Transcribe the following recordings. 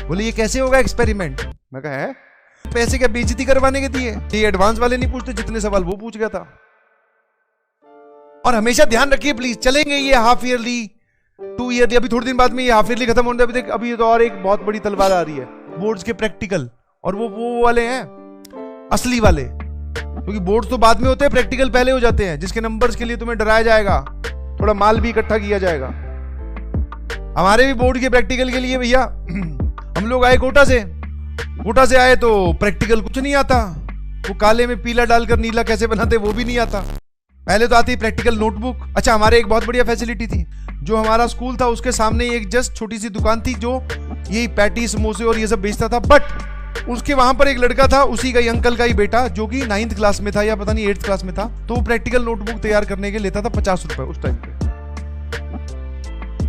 बोले ये कैसे होगा एक्सपेरिमेंट? मैं कहा है पैसे क्या बेइज्जती करवाने के दिए? ये एडवांस वाले नहीं पूछते जितने सवाल वो पूछ गया था। और हमेशा ध्यान रखिए प्लीज, चलेंगे ये हाफ ईयरली 2 ईयरली, अभी थोड़े दिन बाद में ये हाफ ईयरली खत्म होने, अभी तो और एक बहुत बड़ी तलवार आ रही है, बोर्ड्स के प्रैक्टिकल। और वो वाले हैं असली वाले, क्योंकि बोर्ड्स तो बाद में होते हैं, प्रैक्टिकल पहले हो जाते हैं, जिसके नंबर्स के लिए तुम्हें डराया जाएगा, थोड़ा माल भी इकट्ठा किया जाएगा। हमारे भी बोर्ड के प्रैक्टिकल के लिए भैया हम लोग आए कोटा से आए तो प्रैक्टिकल कुछ नहीं आता, वो काले में पीला डालकर नीला कैसे बनाते वो भी नहीं आता। पहले तो आती प्रैक्टिकल नोटबुक। अच्छा, हमारे एक बहुत बढ़िया फैसिलिटी थी, जो हमारा स्कूल था उसके सामने एक जस्ट छोटी सी दुकान थी जो यही पैटी समोसे और ये सब बेचता था, बट उसके वहां पर एक लड़का था, उसी का ही अंकल का ही बेटा, जो कि 9th क्लास में था या पता नहीं 8th क्लास में था, तो वो प्रैक्टिकल नोटबुक तैयार करने के लेता था 50 रुपए उस टाइम पे।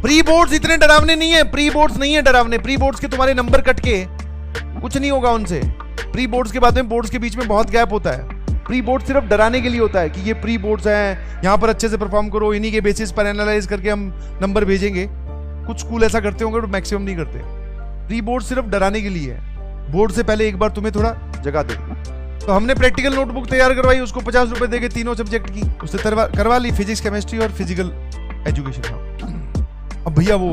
प्री बोर्ड्स इतने डरावने नहीं है, प्री बोर्ड्स नहीं है डरावने, प्री बोर्ड्स के तुम्हारे नंबर कट के कुछ नहीं होगा उनसे। प्री बोर्ड्स के बाद में बोर्ड्स के बीच में बहुत गैप होता है। प्री बोर्ड सिर्फ डराने के लिए होता है कि ये प्री बोर्ड्स हैं, यहाँ पर अच्छे से परफॉर्म करो, इन्हीं के बेसिस पर एनालाइज करके हम नंबर भेजेंगे। कुछ स्कूल ऐसा करते होंगे तो मैक्सिमम नहीं करते। प्री बोर्ड सिर्फ डराने के लिए है, बोर्ड से पहले एक बार तुम्हें थोड़ा जगा दे। तो हमने प्रैक्टिकल नोटबुक तैयार करवाई, उसको 50 रुपए देके तीनों सब्जेक्ट की उससे करवा ली, फिजिक्स, केमिस्ट्री और फिजिकल एजुकेशन। अब भैया वो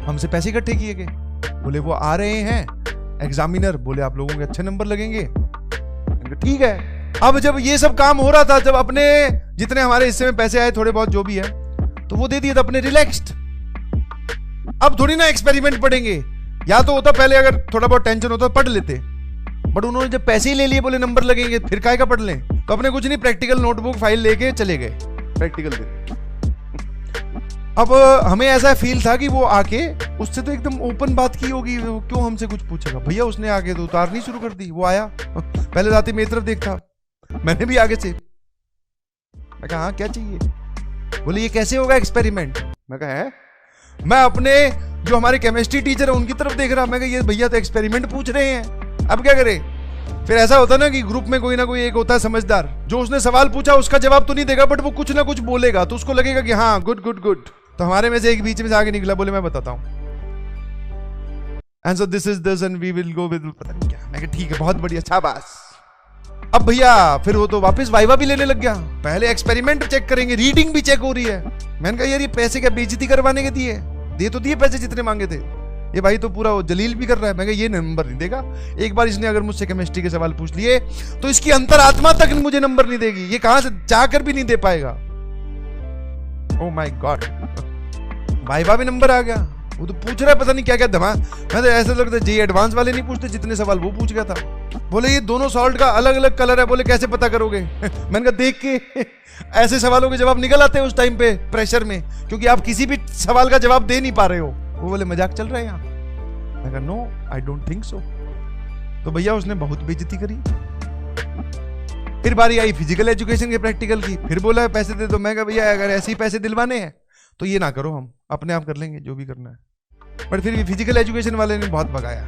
हमसे पैसे इकट्ठे किए गए, बोले वो आ रहे हैं एग्जामिनर, बोले आप लोगों के अच्छे नंबर लगेंगे। ठीक है। अब जब ये सब काम हो रहा था, जब अपने जितने हमारे हिस्से में पैसे आए थोड़े बहुत जो भी है, तो वो दे दिए, तो अपने रिलैक्स्ड। अब थोड़ी ना एक्सपेरिमेंट पढ़ेंगे, या तो होता पहले अगर थोड़ा बहुत टेंशन होता पढ़ लेते, बट उन्होंने जब पैसे ही ले लिए, बोले नंबर लगेंगे, फिर काय का पढ़ लें। तो अपने कुछ नहीं, प्रैक्टिकल नोटबुक फाइल लेके चले गए प्रैक्टिकल दे। अब हमें ऐसा फील था कि वो आके उससे तो एकदम ओपन बात की होगी, वो क्यों हमसे कुछ पूछेगा। भैया उसने आके तो उतारनी शुरू कर दी। वो आया, पहले जाते मेरी तरफ देखता, मैंने भी आगे से। मैं कहा हाँ क्या चाहिए? बोले ये कैसे होगा एक्सपेरिमेंट? मैं कहा है, मैं अपने जो हमारे केमिस्ट्री टीचर है उनकी तरफ देख रहा। मैं कहा ये भैया तो एक्सपेरिमेंट पूछ रहे हैं, अब क्या करें? फिर ऐसा होता ना कि ग्रुप में कोई ना कोई एक होता है समझदार, जो उसने सवाल पूछा उसका जवाब तो नहीं देगा, बट वो कुछ ना कुछ बोलेगा, तो उसको लगेगा कि हाँ गुड गुड गुड। तो हमारे में से एक बीच में से आगे निकला, बोले मैं बताता हूं, answer this is this and we will go with पता नहीं क्या। मैं कहा ठीक है, बहुत बढ़िया, शाबाश। अब भैया फिर वो तो वापस वाइवा भी लेने लग गया। पहले एक्सपेरिमेंट चेक करेंगे, रीडिंग भी चेक हो रही है। मैंने कहा यार ये पैसे क्या बेइज्जती करवाने के दिए? दे तो दिए पैसे जितने मांगे थे, ये भाई तो पूरा जलील भी कर रहा है। मैं कहा ये नंबर नहीं देगा, एक बार इसने अगर मुझसे केमिस्ट्री के सवाल पूछ लिए तो इसकी अंतरात्मा तक मुझे नंबर नहीं देगी, ये कहां से चाहकर भी नहीं दे पाएगा। ओह माय गॉड, वाइवा भी नंबर आ गया। वो तो पूछ रहा है पता नहीं क्या क्या धमा। मैं तो ऐसा लगता है जी एडवांस वाले नहीं पूछते जितने सवाल वो पूछ गया था। बोले ये दोनों सॉल्ट का अलग अलग कलर है, बोले कैसे पता करोगे? मैंने कहा देख के ऐसे सवालों के जवाब निकल आते हैं उस टाइम पे प्रेशर में, क्योंकि आप किसी भी सवाल का जवाब दे नहीं पा रहे हो। वो बोले मजाक चल रहा है यहाँ। मैं कहा no I don't think so. तो भैया उसने बहुत बेइज्जती करी। फिर बारी आई फिजिकल एजुकेशन के प्रैक्टिकल की, फिर बोला पैसे दे दो। मैं कहा भैया अगर ऐसे ही पैसे दिलवाने हैं तो ये ना करो, हम अपने आप कर लेंगे जो भी करना है। पर फिर भी फिजिकल एजुकेशन वाले ने बहुत भगाया,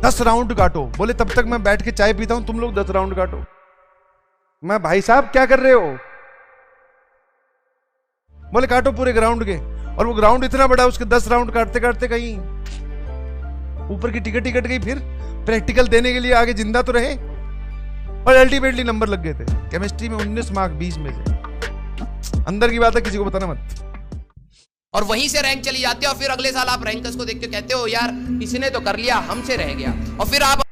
10 राउंड काटो। बोले तब तक मैं बैठ के चाय पीता हूं, तुम लोग 10 राउंड काटो। मैं भाई साहब क्या कर रहे हो? बोले काटो पूरे ग्राउंड के। और वो ग्राउंड इतना बड़ा, उसके 10 राउंड काटते काटते कहीं ऊपर की टिकट गई। फिर प्रैक्टिकल देने के लिए आगे जिंदा तो रहे, और अल्टीमेटली नंबर लग गए थे। केमिस्ट्री में 19 मार्क 20 में से। अंदर की बात है, किसी को बताना मत। और वहीं से रैंक चली जाती है, और फिर अगले साल आप रैंकर्स को देखते हो, कहते हो यार इसने तो कर लिया, हमसे रह गया। और फिर आप